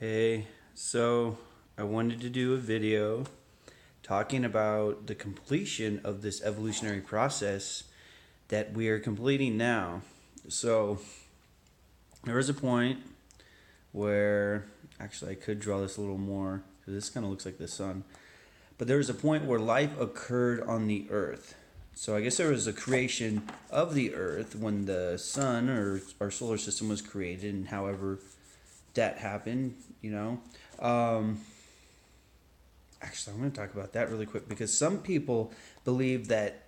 Hey, so I wanted to do a video talking about the completion of this evolutionary process that we are completing now. So there was a point where, actually, I could draw this a little more because this kind of looks like the sun. But there was a point where life occurred on the earth. So I guess there was a creation of the earth when the sun or our solar system was created, and however that happened, you know. Actually, I'm going to talk about that really quick because some people believe that,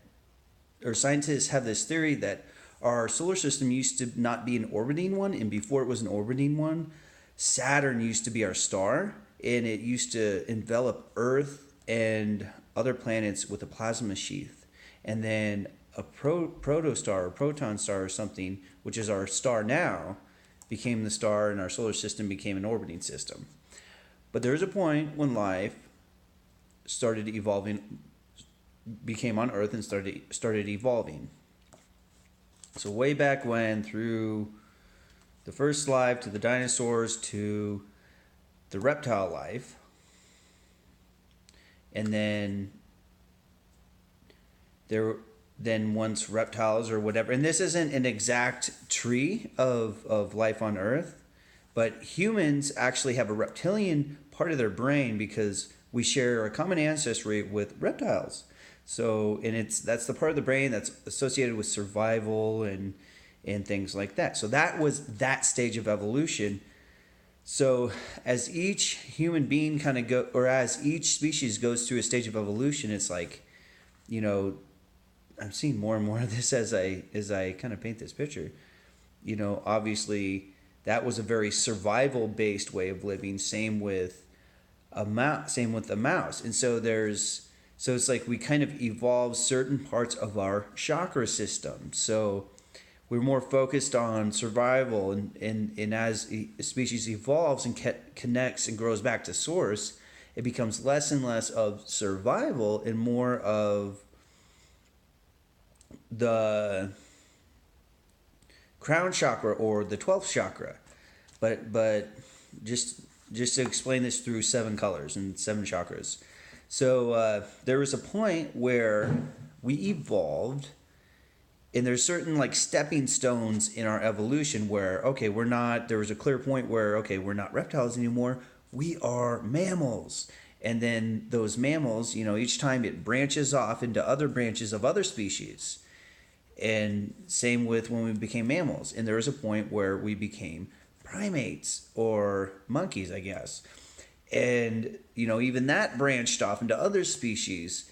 or scientists have this theory that our solar system used to not be an orbiting one, and before it was an orbiting one, Saturn used to be our star, and it used to envelop Earth and other planets with a plasma sheath. And then a protostar or proton star or something, which is our star now, became the star, and our solar system became an orbiting system. But there's a point when life started evolving, became on Earth and started evolving. So way back when, through the first life to the dinosaurs to the reptile life, and then once reptiles or whatever, and this isn't an exact tree of life on Earth, but humans actually have a reptilian part of their brain because we share a common ancestry with reptiles. So, and that's the part of the brain that's associated with survival and things like that. So that was that stage of evolution. So as each human being as each species goes through a stage of evolution, it's like, I'm seeing more and more of this as I kind of paint this picture. Obviously that was a very survival based way of living. Same with a mouse. And so it's like we kind of evolved certain parts of our chakra system. So we're more focused on survival, and as a species evolves and connects and grows back to source, it becomes less and less of survival and more of the crown chakra or the 12th chakra. But just to explain this through 7 colors and 7 chakras. So there was a point where we evolved, and there's certain like stepping stones in our evolution where, there was a clear point where, we're not reptiles anymore, we are mammals. And then those mammals, each time it branches off into other branches of other species. And same with when we became mammals. And there was a point where we became primates or monkeys, I guess. And, even that branched off into other species.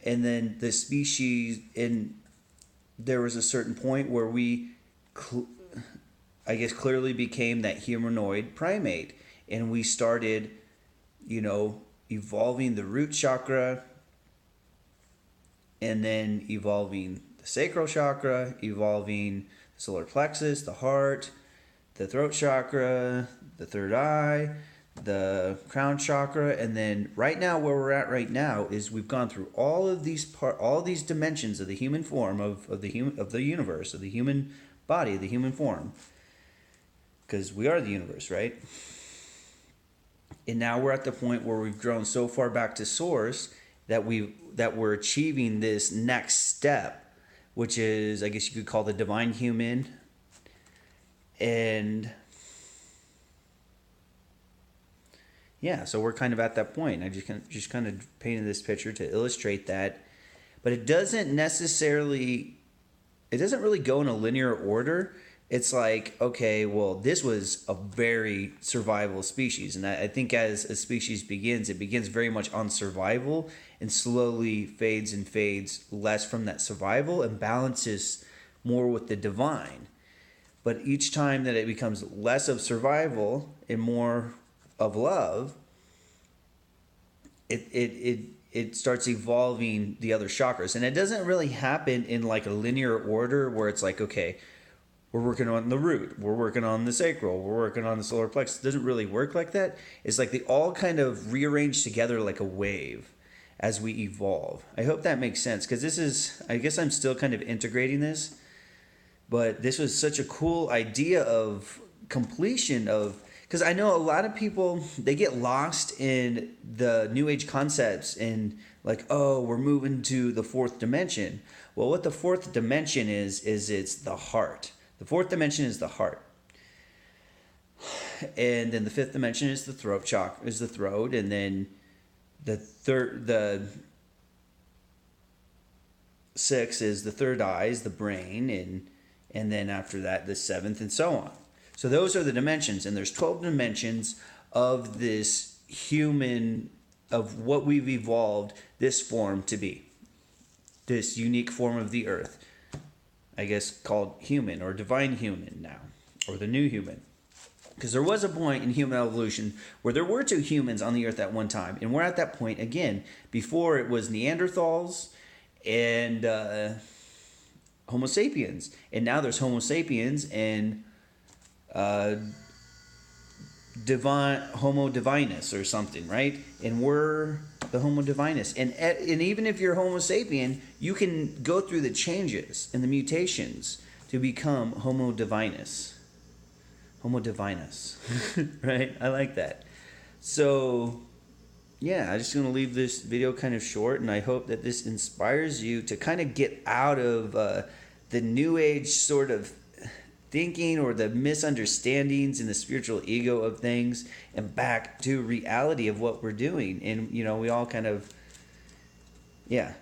And then the species, and there was a certain point where we, clearly became that humanoid primate. And we started, evolving the root chakra, and then evolving the sacral chakra, evolving the solar plexus, the heart, the throat chakra, the third eye, the crown chakra, and then right now, where we're at right now, is we've gone through all of these dimensions of the human form of the universe, of the human body, the human form, because we are the universe, right? And now we're at the point where we've grown so far back to source that we're achieving this next step, which is, I guess you could call the divine human. And yeah, so we're kind of at that point. I just kind of painted this picture to illustrate that, but it doesn't really go in a linear order. It's like, this was a very survival species. And I think as a species begins, it begins very much on survival and slowly fades less from that survival and balances more with the divine. But each time that it becomes less of survival and more of love, it starts evolving the other chakras. And it doesn't really happen in like a linear order where it's like, we're working on the root, we're working on the sacral, we're working on the solar plexus. It doesn't really work like that. It's like they all kind of rearrange together like a wave as we evolve. I hope that makes sense, because I guess I'm still kind of integrating this, but this was such a cool idea of completion of, because I know a lot of people, they get lost in the New Age concepts and like, oh, we're moving to the fourth dimension. Well, what the fourth dimension is it's the heart. The fourth dimension is the heart. And then the fifth dimension is the throat chakra, is the throat, and then the sixth is the third eye, is the brain, and then after that the seventh, and so on. So those are the dimensions, and there's 12 dimensions of this human, of what we've evolved this form to be. This unique form of the earth, I guess called human or divine human now, or the new human. Because there was a point in human evolution where there were two humans on the earth at one time, and we're at that point again. Before it was Neanderthals and Homo sapiens, and now there's Homo sapiens and Homodivinus or something, right? And we're the Homodivinus. And even if you're Homo sapien, you can go through the changes and the mutations to become Homodivinus. Homodivinus, right? I like that. So, yeah, I'm just going to leave this video kind of short, and I hope that this inspires you to kind of get out of the New Age sort of thinking or the misunderstandings and the spiritual ego of things, and back to reality of what we're doing. And, you know, we all kind of, yeah.